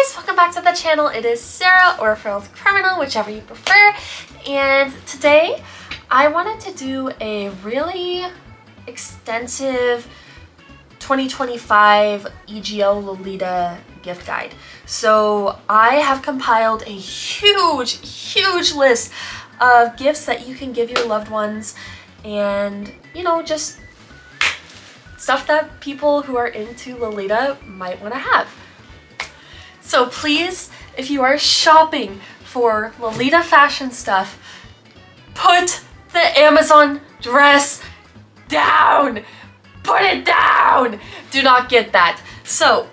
guys, welcome back to the channel. It is Sarah or Frilled Criminal, whichever you prefer. And today I wanted to do a really extensive 2025 EGL Lolita gift guide. So I have compiled a huge list of gifts that you can give your loved ones, and you know, just stuff that people who are into Lolita might want to have. So please, if you are shopping for Lolita fashion stuff, put the Amazon dress down. Put it down. Do not get that. So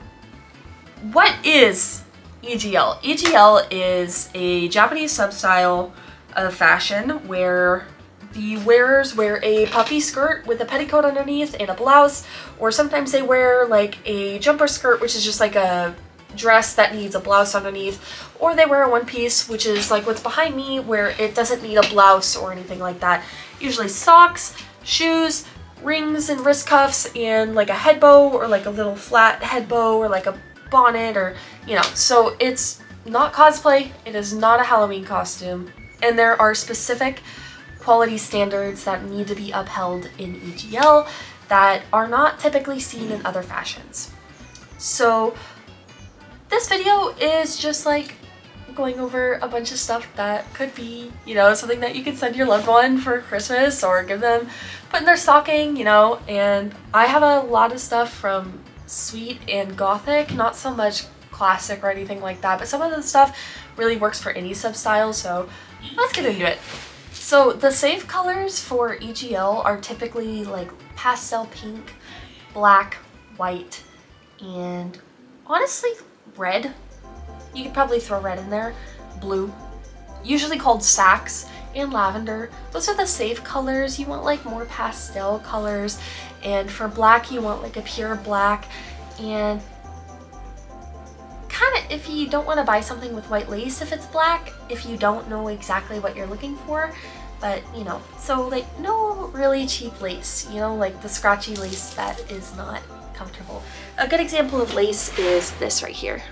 what is EGL? EGL is a Japanese substyle of fashion where the wearers wear a puffy skirt with a petticoat underneath and a blouse, or sometimes they wear like a jumper skirt, which is just like a dress that needs a blouse underneath, or they wear a one piece, which is like what's behind me, where it doesn't need a blouse or anything like that. Usually socks, shoes, rings and wrist cuffs, and like a head bow or like a little flat head bow or like a bonnet, or you know. So it's not cosplay, it is not a Halloween costume, and there are specific quality standards that need to be upheld in EGL that are not typically seen in other fashions. So this video is just like going over a bunch of stuff that could be, you know, something that you could send your loved one for Christmas or give them, put in their stocking, you know. And I have a lot of stuff from sweet and gothic, not so much classic or anything like that, but some of the stuff really works for any substyle, so let's get into it. So the safe colors for EGL are typically like pastel pink, black, white, and honestly red. You could probably throw red in there. Blue, usually called sax, and lavender. Those are the safe colors. You want like more pastel colors, and for black you want like a pure black. And kind of, if you don't want to buy something with white lace if it's black, if you don't know exactly what you're looking for, but you know, so like no really cheap lace, you know, like the scratchy lace that is not comfortable. A good example of lace is this right here,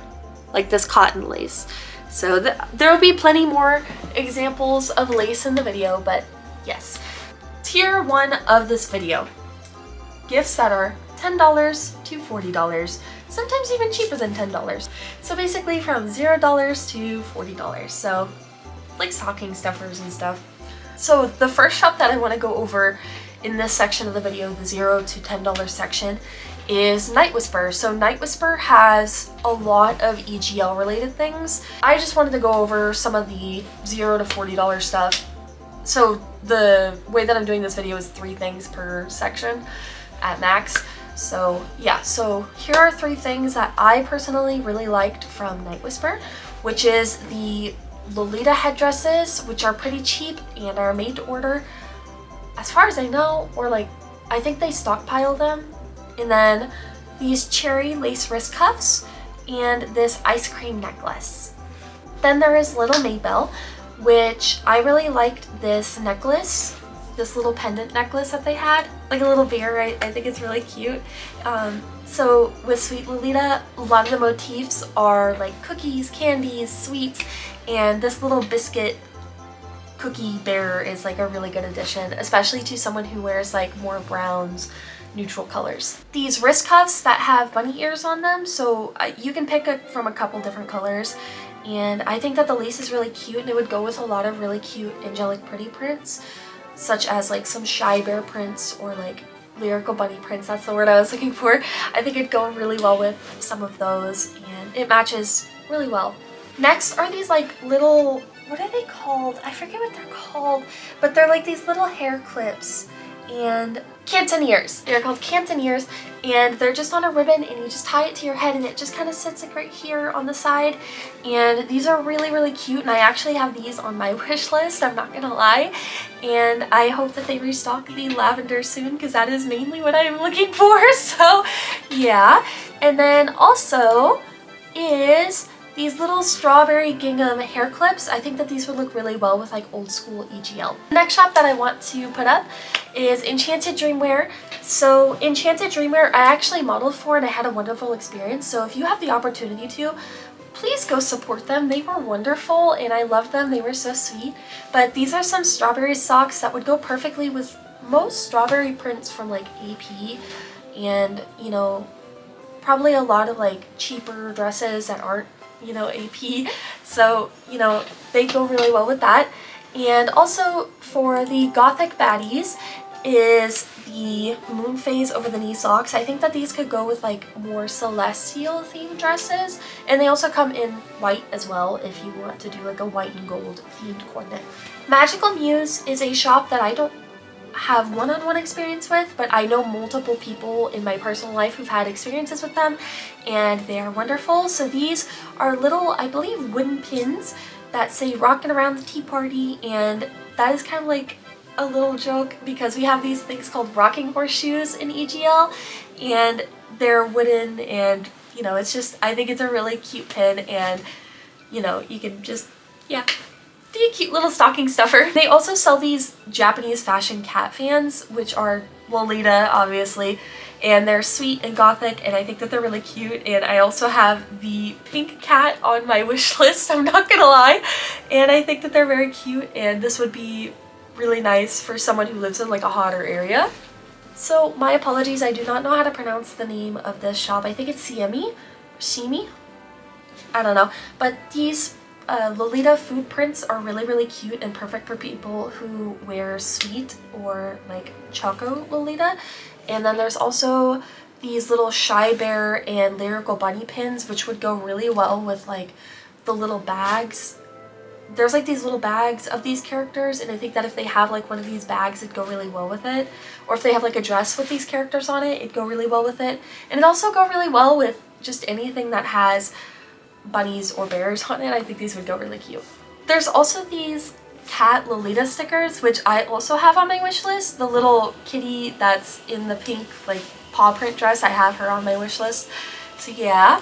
like this cotton lace. So there will be plenty more examples of lace in the video, but yes. Tier 1 of this video, gifts that are $10 to $40, sometimes even cheaper than $10. So basically from $0 to $40, so like stocking stuffers and stuff. So the first shop that I want to go over in this section of the video, the $0 to $10 section, is Night Whisper. So Night Whisper has a lot of EGL related things. I just wanted to go over some of the $0 to $40 stuff. So the way that I'm doing this video is 3 things per section at max. So yeah, so here are 3 things that I personally really liked from Night Whisper, which is the Lolita headdresses, which are pretty cheap and are made to order as far as I know, or like I think they stockpile them. And then these cherry lace wrist cuffs and this ice cream necklace. Then there is Little Maybelle, which I really liked this necklace, this little pendant necklace that they had, like a little bear. I think it's really cute. So with Sweet Lolita, a lot of the motifs are like cookies, candies, sweets, and this little biscuit cookie bear is like a really good addition, especially to someone who wears like more browns, neutral colors. These wrist cuffs that have bunny ears on them, so you can pick from a couple different colors, and I think that the lace is really cute, and it would go with a lot of really cute angelic pretty prints, such as like some shy bear prints or like lyrical bunny prints. That's the word I was looking for. I think it'd go really well with some of those, and it matches really well. Next are these like little, what are they called? I forget what they're called, but they're like these little hair clips and cantiniers. They're called cantiniers, and they're just on a ribbon, and you just tie it to your head, and it just kind of sits like right here on the side. And these are really cute, and I actually have these on my wish list, I'm not gonna lie, and I hope that they restock the lavender soon, because that is mainly what I'm looking for. So yeah. And then also is these little strawberry gingham hair clips. I think that these would look really well with like old school EGL. The next shop that I want to put up is Enchanted Dreamwear. So Enchanted Dreamwear I actually modeled for, and I had a wonderful experience. So if you have the opportunity to, please go support them. They were wonderful and I loved them. They were so sweet. But these are some strawberry socks that would go perfectly with most strawberry prints from like AP, and you know, probably a lot of like cheaper dresses that aren't, you know, AP. So, you know, they go really well with that. And also for the Gothic baddies is the Moon Phase over the knee socks. I think that these could go with like more celestial themed dresses, and they also come in white as well if you want to do like a white and gold themed coordinate. Magical Muse is a shop that I don't have one-on-one experience with, but I know multiple people in my personal life who've had experiences with them, and they are wonderful. So these are little, I believe, wooden pins that say "Rockin' Around the Tea Party," and that is kind of like a little joke because we have these things called rocking horseshoes in EGL, and they're wooden, and you know, it's just, I think it's a really cute pin, and you know, you can just, yeah, be a cute little stocking stuffer. They also sell these Japanese fashion cat fans, which are Lolita, obviously, and they're sweet and gothic, and I think that they're really cute. And I also have the pink cat on my wish list, I'm not gonna lie, and I think that they're very cute, and this would be really nice for someone who lives in like a hotter area. So my apologies, I do not know how to pronounce the name of this shop. I think it's Shimi? I don't know, but these Lolita food prints are really cute and perfect for people who wear sweet or like choco Lolita. And then there's also these little Shy Bear and Lyrical Bunny pins, which would go really well with like the little bags. There's like these little bags of these characters, and I think that if they have like one of these bags, it'd go really well with it. Or if they have like a dress with these characters on it, it'd go really well with it. And it'd also go really well with just anything that has bunnies or bears on it. I think these would go really cute. There's also these cat Lolita stickers, which I also have on my wish list. The little kitty that's in the pink like paw print dress, I have her on my wish list. So yeah.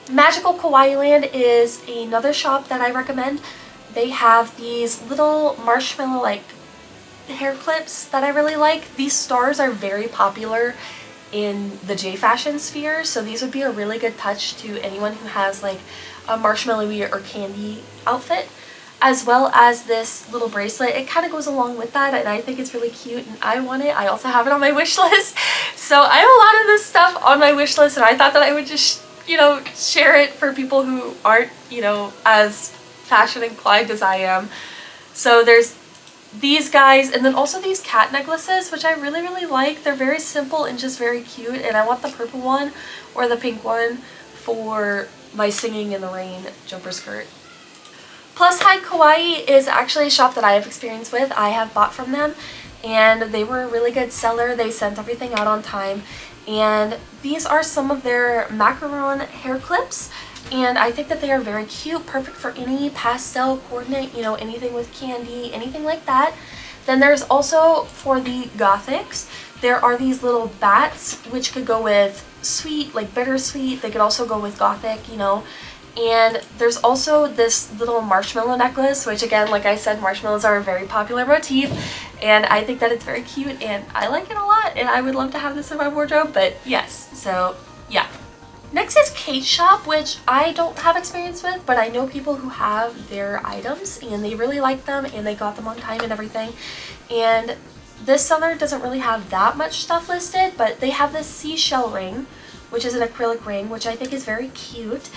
Magical Kawaii Land is another shop that I recommend. They have these little marshmallow like hair clips that I really like. These stars are very popular in the J fashion sphere, so these would be a really good touch to anyone who has like a marshmallowy or candy outfit, as well as this little bracelet. It kind of goes along with that, and I think it's really cute, and I want it. I also have it on my wish list. So I have a lot of this stuff on my wish list, and I thought that I would just, you know, share it for people who aren't, you know, as fashion inclined as I am. So there's these guys, and then also these cat necklaces, which I really like. They're very simple and just very cute, and I want the purple one or the pink one for my Singing in the Rain jumper skirt. Plus High Kawaii is actually a shop that I have experience with. I have bought from them, and they were a really good seller. They sent everything out on time, and these are some of their macaron hair clips. And I think that they are very cute, perfect for any pastel coordinate, you know, anything with candy, anything like that. Then there's also, for the Gothics, there are these little bats, which could go with sweet, like bittersweet. They could also go with Gothic, you know. And there's also this little marshmallow necklace, which again, like I said, marshmallows are a very popular motif. And I think that it's very cute, and I like it a lot, and I would love to have this in my wardrobe, but yes, so yeah. Next is Kate's shop, which I don't have experience with, but I know people who have their items and they really like them and they got them on time and everything. And this seller doesn't really have that much stuff listed, but they have this seashell ring, which is an acrylic ring, which I think is very cute.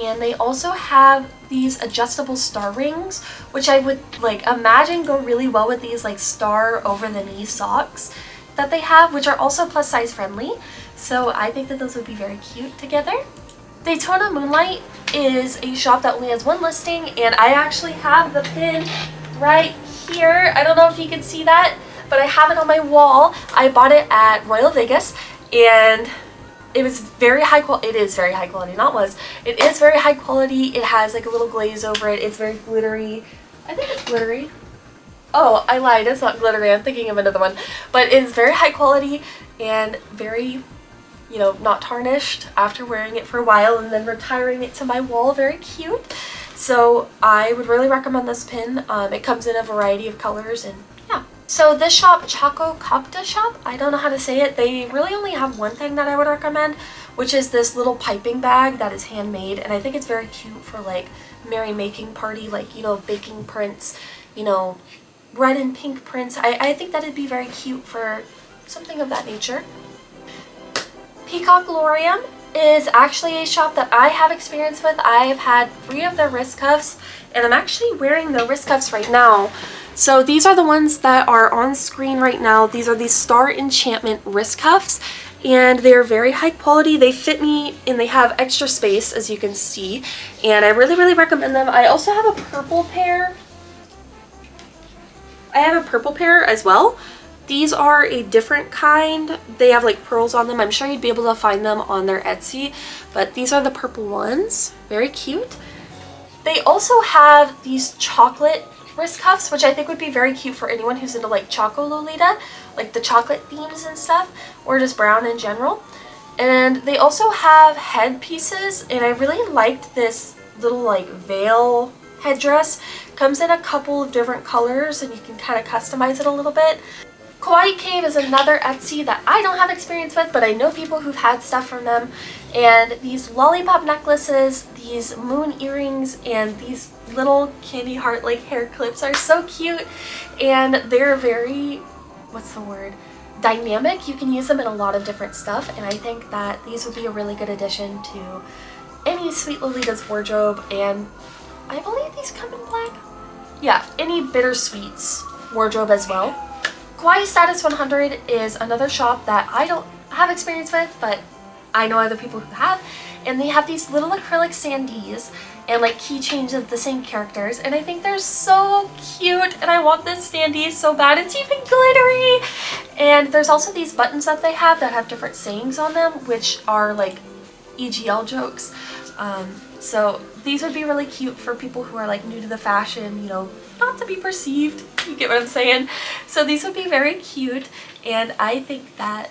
And they also have these adjustable star rings, which I would like imagine go really well with these like star over the knee socks that they have, which are also plus size friendly. So I think that those would be very cute together. Daytona Moonlight is a shop that only has one listing, and I actually have the pin right here. I don't know if you can see that, but I have it on my wall. I bought it at Royal Vegas, and it was very high quality. It is very high quality, not was. It is very high quality. It has like a little glaze over it. It's very glittery. I think it's glittery. Oh, I lied. It's not glittery. I'm thinking of another one. But it's very high quality and very, you know, not tarnished after wearing it for a while and then retiring it to my wall. Very cute. So I would really recommend this pin. It comes in a variety of colors, and yeah. So this shop, Chaco Copta shop, I don't know how to say it. They really only have one thing that I would recommend, which is this little piping bag that is handmade, and I think it's very cute for like merrymaking party, like, you know, baking prints, you know, red and pink prints. I think that'd be very cute for something of that nature. Peacock Lorium is actually a shop that I have experience with. I have had 3 of their wrist cuffs, and I'm actually wearing the wrist cuffs right now. So these are the ones that are on screen right now. These are the Star Enchantment wrist cuffs, and they're very high quality. They fit me and they have extra space, as you can see, and I really, really recommend them. I also have a purple pair. I have a purple pair as well. These are a different kind. They have like pearls on them. I'm sure you'd be able to find them on their Etsy, but these are the purple ones. Very cute. They also have these chocolate wrist cuffs, which I think would be very cute for anyone who's into like Choco Lolita, like the chocolate themes and stuff, or just brown in general. And they also have headpieces, and I really liked this little like veil headdress. Comes in a couple of different colors, and you can kind of customize it a little bit. Kawaii Cave is another Etsy that I don't have experience with, but I know people who've had stuff from them. And these lollipop necklaces, these moon earrings, and these little candy heart like hair clips are so cute, and they're very, what's the word, dynamic. You can use them in a lot of different stuff, and I think that these would be a really good addition to any Sweet Lolita's wardrobe. And I believe these come in black. Yeah, any Bittersweets wardrobe as well. Kawaii Status 100 is another shop that I don't have experience with, but I know other people who have, and they have these little acrylic sandies and like keychains of the same characters, and I think they're so cute, and I want this standee so bad. It's even glittery. And there's also these buttons that they have that have different sayings on them, which are like EGL jokes. So these would be really cute for people who are like new to the fashion, you know, not to be perceived. You get what I'm saying? So these would be very cute, and I think that,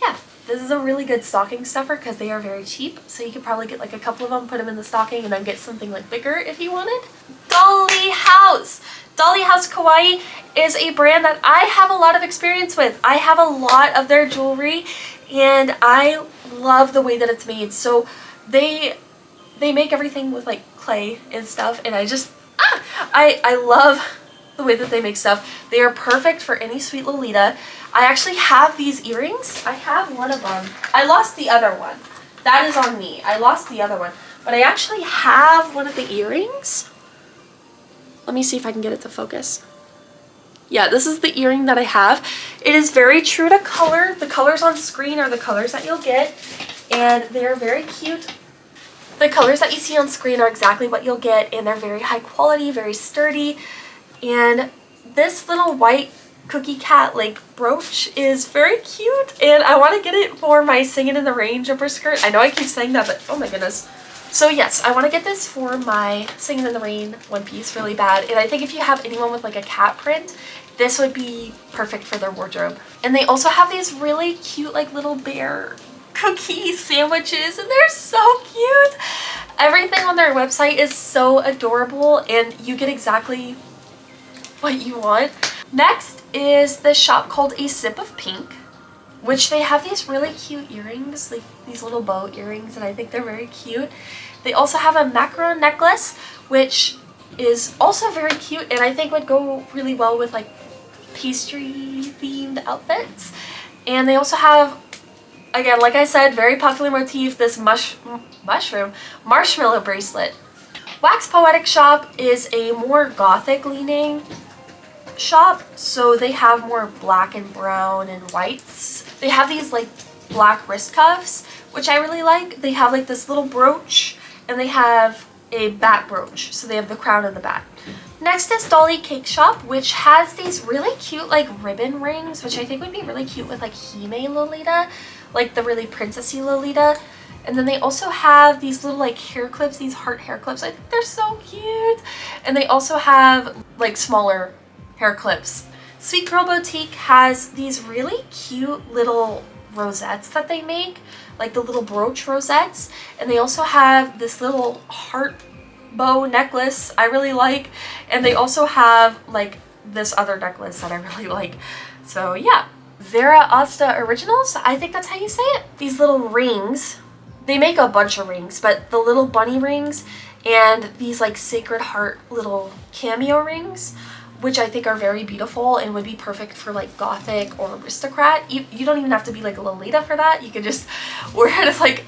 yeah, this is a really good stocking stuffer because they are very cheap. So you could probably get like a couple of them, put them in the stocking, and then get something like bigger if you wanted. Dolly House! Dolly House Kawaii is a brand that I have a lot of experience with. I have a lot of their jewelry, and I love the way that it's made. So they make everything with like clay and stuff, and I love the way that they make stuff. They are perfect for any Sweet Lolita. I actually have these earrings. I have one of them. I lost the other one. That is on me. I lost the other one. But I actually have one of the earrings. Let me see if I can get it to focus. Yeah, this is the earring that I have. It is very true to color. The colors on screen are the colors that you'll get, and they're very cute. The colors that you see on screen are exactly what you'll get, and they're very high quality, very sturdy. And this little white cookie cat like brooch is very cute, and I want to get it for my Singing in the Rain jumper skirt. I know I keep saying that, but oh my goodness. So yes, I want to get this for my Singing in the Rain one piece really bad, and I think if you have anyone with like a cat print, this would be perfect for their wardrobe. And they also have these really cute like little bear cookie sandwiches, and they're so cute. Everything on their website is so adorable, and you get exactly what you want. Next is this shop called A Sip of Pink, which they have these really cute earrings, like these little bow earrings, and I think they're very cute. They also have a macaron necklace, which is also very cute, and I think would go really well with like pastry themed outfits. And they also have, again, like I said, very popular motif, this marshmallow bracelet. Wax Poetic Shop is a more gothic leaning shop, so they have more black and brown and whites. They have these like black wrist cuffs, which I really like. They have like this little brooch, and they have a bat brooch, so they have the crown and the bat. Next is Dolly Cake Shop, which has these really cute like ribbon rings, which I think would be really cute with like Hime Lolita, like the really princessy Lolita. And then they also have these little like hair clips, these heart hair clips. I think they're so cute. And they also have like smaller hair clips. Sweet Girl Boutique has these really cute little rosettes that they make, like the little brooch rosettes. And they also have this little heart bow necklace I really like. And they also have like this other necklace that I really like. So yeah. Zara Asta Originals, I think that's how you say it. These little rings they make a bunch of rings, but the little bunny rings and these like Sacred Heart little cameo rings, which I think are very beautiful and would be perfect for like gothic or aristocrat. You don't even have to be like a Lolita for that. You can just wear it as like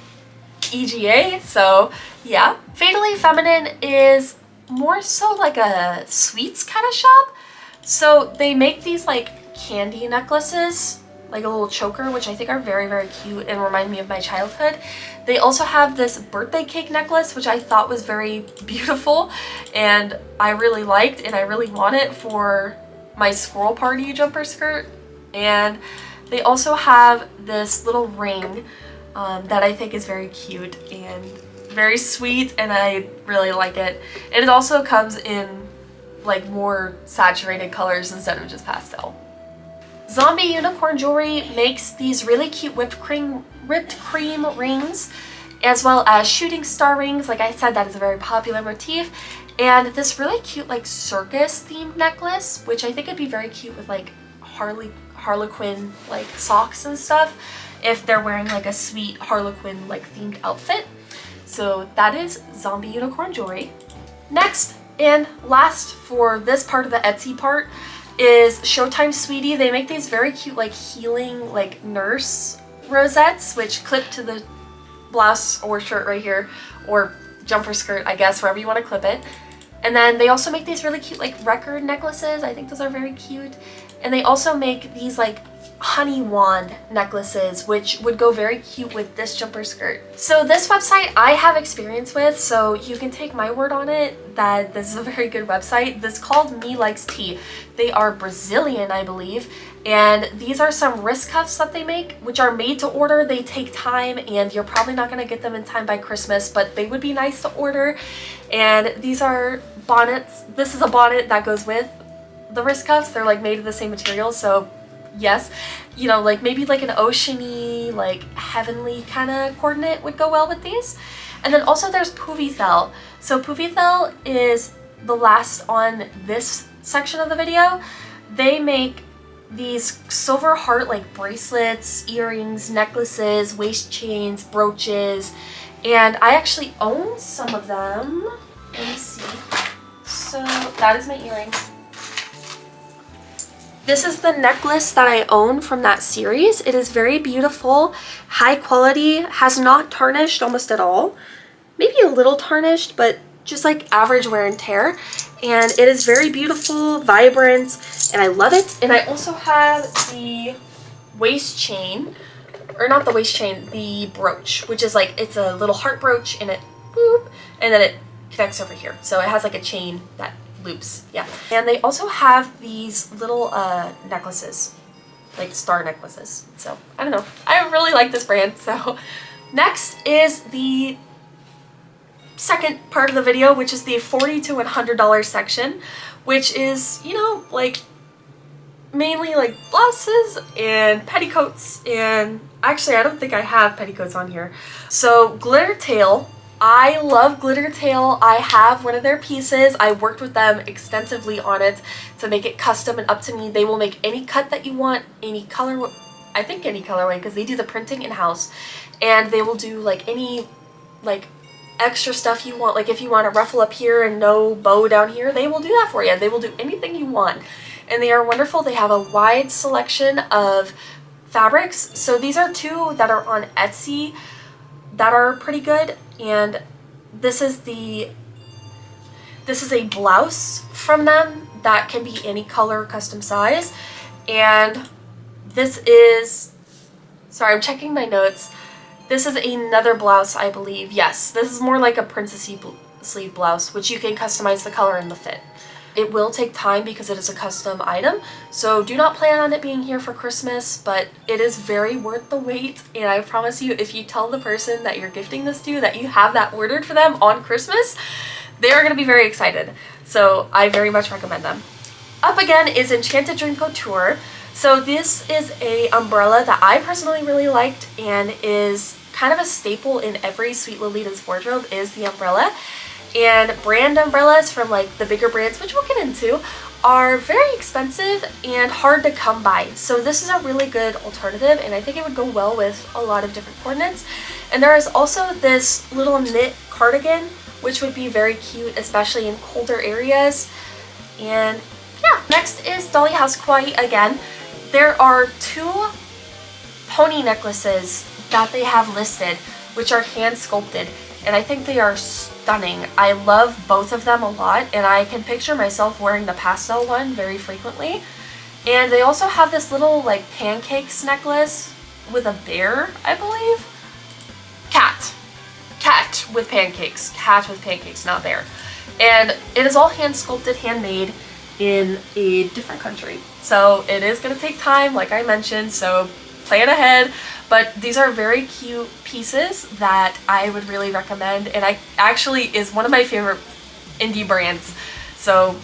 EGA. So yeah. Fatally Feminine is more so like a sweets kind of shop. So they make these like candy necklaces, like a little choker, which I think are very, very cute and remind me of my childhood. They also have this birthday cake necklace, which I thought was very beautiful and I really liked, and I really want it for my squirrel party jumper skirt. And they also have this little ring that I think is very cute and very sweet, and I really like it. And it also comes in like more saturated colors instead of just pastel. Zombie Unicorn Jewelry makes these really cute whipped cream rings, as well as shooting star rings. Like I said, that is a very popular motif. And this really cute like circus themed necklace, which I think would be very cute with like Harlequin like socks and stuff if they're wearing like a sweet Harlequin like themed outfit. So that is Zombie Unicorn Jewelry. Next and last for this part of the Etsy part is Showtime Sweetie. They make these very cute like healing like nurse rosettes, which clip to the blouse or shirt right here, or jumper skirt, I guess, wherever you want to clip it. And then they also make these really cute like record necklaces. I think those are very cute. And they also make these like honey wand necklaces, which would go very cute with this jumper skirt. So this website I have experience with, so you can take my word on it that this is a very good website. This is called Me Likes Tea. They are Brazilian, I believe, and these are some wrist cuffs that they make, which are made to order. They take time and you're probably not going to get them in time by Christmas, but they would be nice to order. And these are bonnets. This is a bonnet that goes with the wrist cuffs. They're like made of the same material, so yes, you know, like maybe like an oceany, like heavenly kind of coordinate would go well with these. And then also there's Puvithel. So Puvithel is the last on this section of the video. They make these silver heart like bracelets, earrings, necklaces, waist chains, brooches, and I actually own some of them. Let me see. So that is my earrings. This is the necklace that I own from that series. It is very beautiful, high quality, has not tarnished almost at all. Maybe a little tarnished, but just like average wear and tear. And it is very beautiful, vibrant, and I love it. And I also have the waist chain, or not the waist chain, the brooch, which is like, it's a little heart brooch and it boop, and then it connects over here. So it has like a chain that loops, yeah. And they also have these little necklaces, like star necklaces. So I don't know, I really like this brand. So next is the second part of the video, which is the $40 to $100 section, which is, you know, like mainly like blouses and petticoats. And actually I don't think I have petticoats on here. So Glitter Tail, I love Glitter Tail. I have one of their pieces. I worked with them extensively on it to make it custom and up to me. They will make any cut that you want, any color, I think any colorway, because they do the printing in-house. And they will do like any like extra stuff you want. Like if you want a ruffle up here and no bow down here, they will do that for you. They will do anything you want. And they are wonderful. They have a wide selection of fabrics. So these are two that are on Etsy that are pretty good. And this is a blouse from them that can be any color, custom size. And this is, sorry, I'm checking my notes. This is another blouse, I believe. Yes, this is more like a princessy sleeve blouse, which you can customize the color and the fit. It will take time because it is a custom item, so do not plan on it being here for Christmas, but it is very worth the wait. And I promise you, if you tell the person that you're gifting this to that you have that ordered for them on Christmas, they're going to be very excited. So I very much recommend them. Up again is Enchanted Dream Couture. So this is a umbrella that I personally really liked and is kind of a staple in every Sweet Lolita's wardrobe, is the umbrella. And brand umbrellas from like the bigger brands, which we'll get into, are very expensive and hard to come by. So this is a really good alternative, and I think it would go well with a lot of different coordinates. And there is also this little knit cardigan, which would be very cute, especially in colder areas. And yeah, next is Dolly House Kawaii again. There are 2 pony necklaces that they have listed, which are hand sculpted, and I think they are stunning. I love both of them a lot, and I can picture myself wearing the pastel one very frequently. And they also have this little like pancakes necklace with a bear, I believe. Cat with pancakes, not bear. And it is all hand sculpted, handmade in a different country. So it is gonna take time, like I mentioned, so plan ahead. But these are very cute pieces that I would really recommend, and I actually is one of my favorite indie brands. So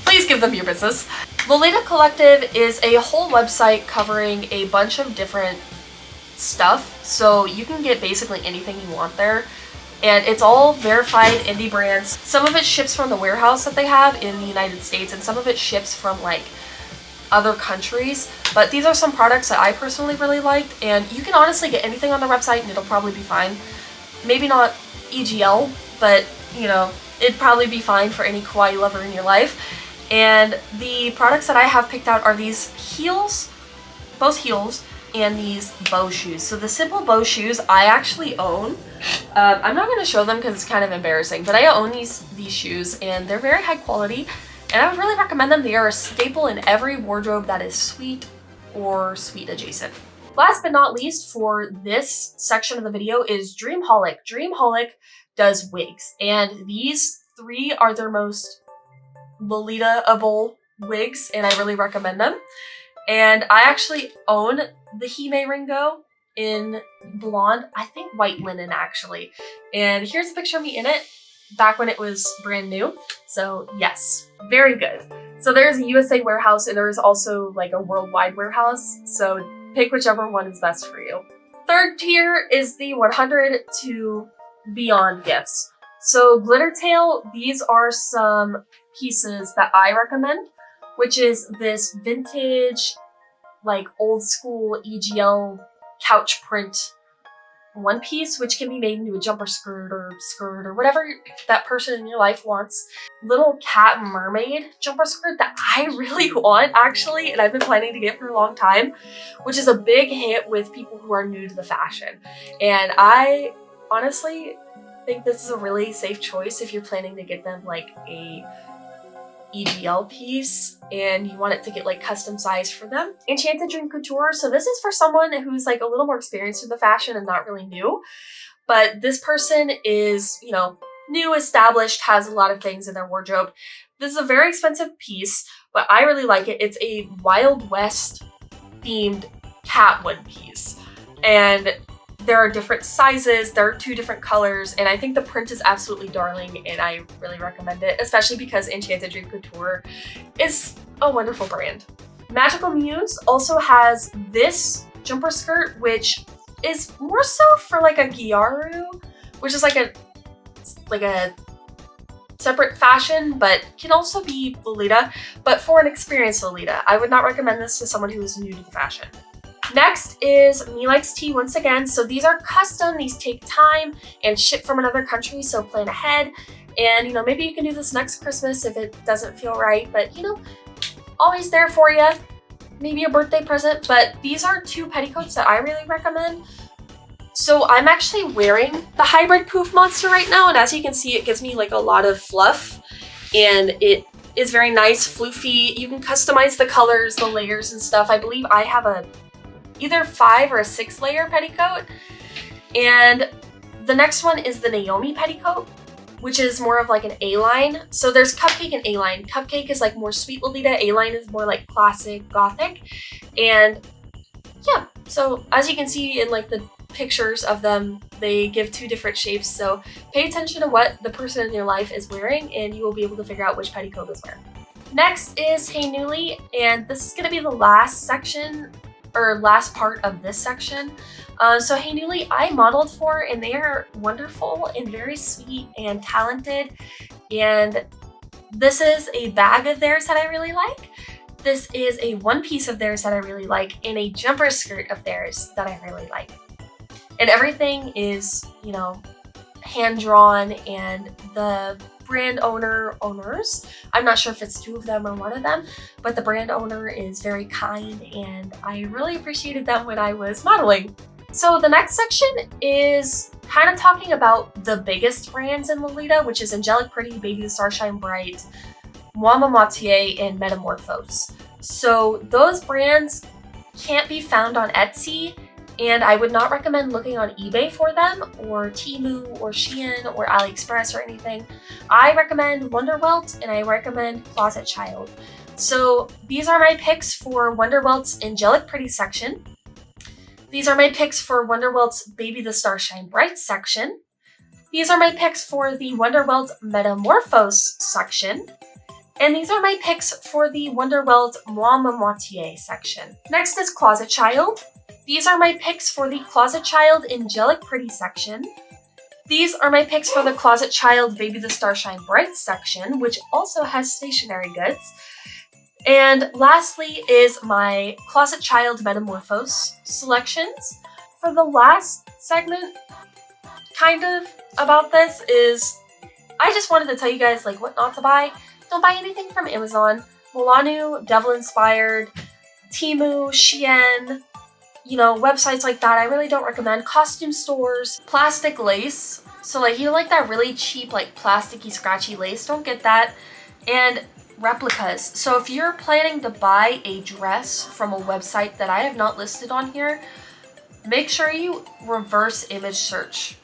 please give them your business. Lolita Collective is a whole website covering a bunch of different stuff, so you can get basically anything you want there, and it's all verified indie brands. Some of it ships from the warehouse that they have in the United States, and some of it ships from like other countries, but these are some products that I personally really liked, and you can honestly get anything on the website and it'll probably be fine. Maybe not EGL, but you know, it'd probably be fine for any kawaii lover in your life. And the products that I have picked out are these heels, both heels, and these bow shoes. So the simple bow shoes I actually own. I'm not going to show them because it's kind of embarrassing, but I own these shoes, and they're very high quality, and I would really recommend them. They are a staple in every wardrobe that is sweet or sweet adjacent. Last but not least for this section of the video is Dreamholic. Dreamholic does wigs, and these 3 are their most Lolita-able wigs, and I really recommend them. And I actually own the Hime Ringo in blonde, I think white linen actually. And here's a picture of me in it back when it was brand new. So yes, very good. So there's a USA warehouse, and there's also like a worldwide warehouse. So pick whichever one is best for you. Third tier is the 100 to beyond gifts. So Glittertail, these are some pieces that I recommend, which is this vintage, like old school EGL couch print one piece, which can be made into a jumper skirt or whatever that person in your life wants. Little cat mermaid jumper skirt that I really want actually, and I've been planning to get for a long time, which is a big hit with people who are new to the fashion. And I honestly think this is a really safe choice if you're planning to get them like a EGL piece and you want it to get like custom sized for them. Enchanted Dream Couture. So this is for someone who's like a little more experienced in the fashion and not really new, but this person is, you know, new, established, has a lot of things in their wardrobe. This is a very expensive piece, but I really like it. It's a Wild West themed cat one piece, and there are different sizes, there are 2 different colors, and I think the print is absolutely darling, and I really recommend it, especially because Enchanted Dream Couture is a wonderful brand. Magical Muse also has this jumper skirt, which is more so for like a Gyaru, which is like a separate fashion, but can also be Lolita, but for an experienced Lolita. I would not recommend this to someone who is new to the fashion. Next is Me Likes Tea once again. So these are custom, these take time and ship from another country, so plan ahead. And you know, maybe you can do this next Christmas if it doesn't feel right, but you know, always there for you. Maybe a birthday present, but these are 2 petticoats that I really recommend. So I'm actually wearing the hybrid poof monster right now, and as you can see, it gives me like a lot of fluff, and it is very nice, floofy. You can customize the colors, the layers and stuff. I believe I have a either 5 or a 6 layer petticoat. And the next one is the Naomi petticoat, which is more of like an A-line. So there's Cupcake and A-line. Cupcake is like more sweet Lolita, A-line is more like classic gothic. And yeah, so as you can see in like the pictures of them, they give 2 different shapes. So pay attention to what the person in your life is wearing, and you will be able to figure out which petticoat is where. Next is Hey Newly, and this is gonna be the last section or last part of this section. So Hey Newly I modeled for, and they are wonderful and very sweet and talented, and This is a bag of theirs that I really like. This is a one piece of theirs that I really like, and a jumper skirt of theirs that I really like. And everything is, you know, hand-drawn, and the brand owners, I'm not sure if it's two of them or one of them, but the brand owner is very kind, and I really appreciated them when I was modeling. So the next section is kind of talking about the biggest brands in Lolita, which is Angelic Pretty, Baby the Starshine Bright, Moi Moitié, and Metamorphose. So those brands can't be found on Etsy, and I would not recommend looking on eBay for them, or Temu, or Shein, or AliExpress, or anything. I recommend Wonderwelt, and I recommend Closet Child. So these are my picks for Wonderwelt's Angelic Pretty section. These are my picks for Wonderwelt's Baby the Starshine Bright section. These are my picks for the Wonderwelt Metamorphose section. And these are my picks for the Wonderwelt Moi Moitié section. Next is Closet Child. These are my picks for the Closet Child Angelic Pretty section. These are my picks for the Closet Child Baby the Starshine Bright section, which also has stationery goods. And lastly is my Closet Child Metamorphose selections. For the last segment, kind of, about this is, I just wanted to tell you guys like what not to buy. Don't buy anything from Amazon, Milanu, Devil Inspired, Temu, Shein, you know, websites like that. I really don't recommend. Costume stores, plastic lace. So like, you like that really cheap, like plasticky, scratchy lace, don't get that. And replicas. So if you're planning to buy a dress from a website that I have not listed on here, make sure you reverse image search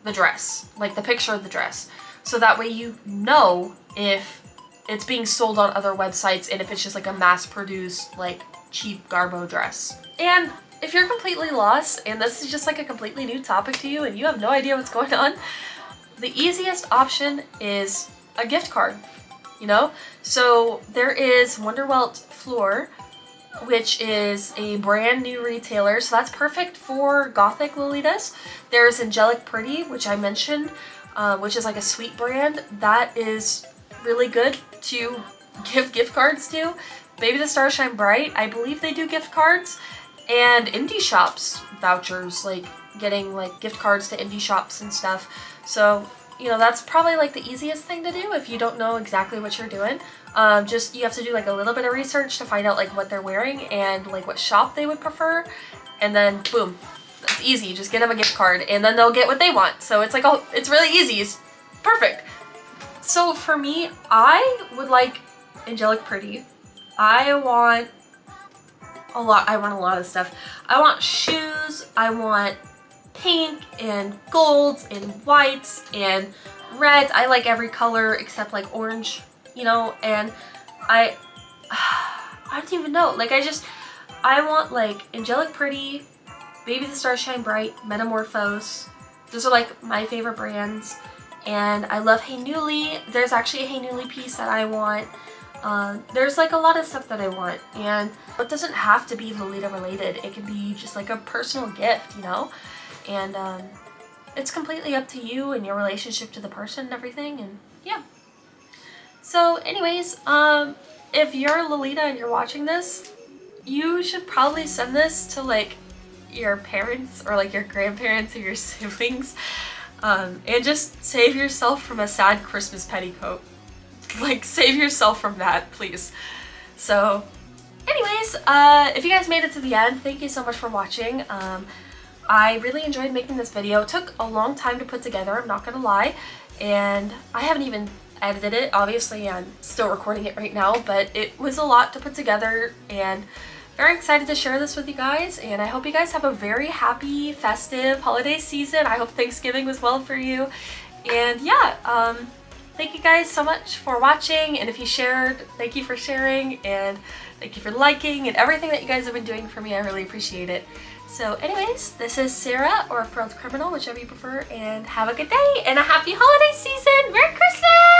the dress, like the picture of the dress. So that way you know if it's being sold on other websites and if it's just like a mass-produced, like cheap garbo dress. And if you're completely lost and this is just like a completely new topic to you and you have no idea what's going on, the easiest option is a gift card. You know, so there is Wonderwelt Floor, which is a brand new retailer, so that's perfect for gothic Lolitas. There's Angelic Pretty, which I mentioned, which is like a sweet brand that is really good to give gift cards to. Baby the Starshine Bright, I believe they do gift cards, and indie shops vouchers, like getting like gift cards to indie shops and stuff. So you know, that's probably like the easiest thing to do if you don't know exactly what you're doing. Just you have to do like a little bit of research to find out like what they're wearing and like what shop they would prefer, and then boom, that's easy. Just get them a gift card and then they'll get what they want. So it's like, oh, it's really easy. It's perfect. So for me, I would like Angelic Pretty. I want a lot of stuff. I want shoes. I want pink and golds and whites and reds. I like every color except like orange, you know, and I don't even know. Like I want like Angelic Pretty, Baby the Starshine Bright, Metamorphose. Those are like my favorite brands. And I love Hey Newly. There's actually a Hey Newly piece that I want. There's like a lot of stuff that I want, and it doesn't have to be Lolita related. It can be just like a personal gift, you know? And it's completely up to you and your relationship to the person and everything, and yeah. So anyways, if you're Lolita and you're watching this, you should probably send this to like your parents or like your grandparents or your siblings, and just save yourself from a sad Christmas petticoat. Like, save yourself from that, please. So anyways, if you guys made it to the end, thank you so much for watching. I really enjoyed making this video. It took a long time to put together, I'm not gonna lie, and I haven't even edited it. Obviously, I'm still recording it right now, but it was a lot to put together, and very excited to share this with you guys, and I hope you guys have a very happy, festive holiday season. I hope Thanksgiving was well for you, and yeah, thank you guys so much for watching, and if you shared, thank you for sharing, and thank you for liking, and everything that you guys have been doing for me. I really appreciate it. So anyways, this is Sarah, or Pearled Criminal, whichever you prefer, and have a good day and a happy holiday season! Merry Christmas!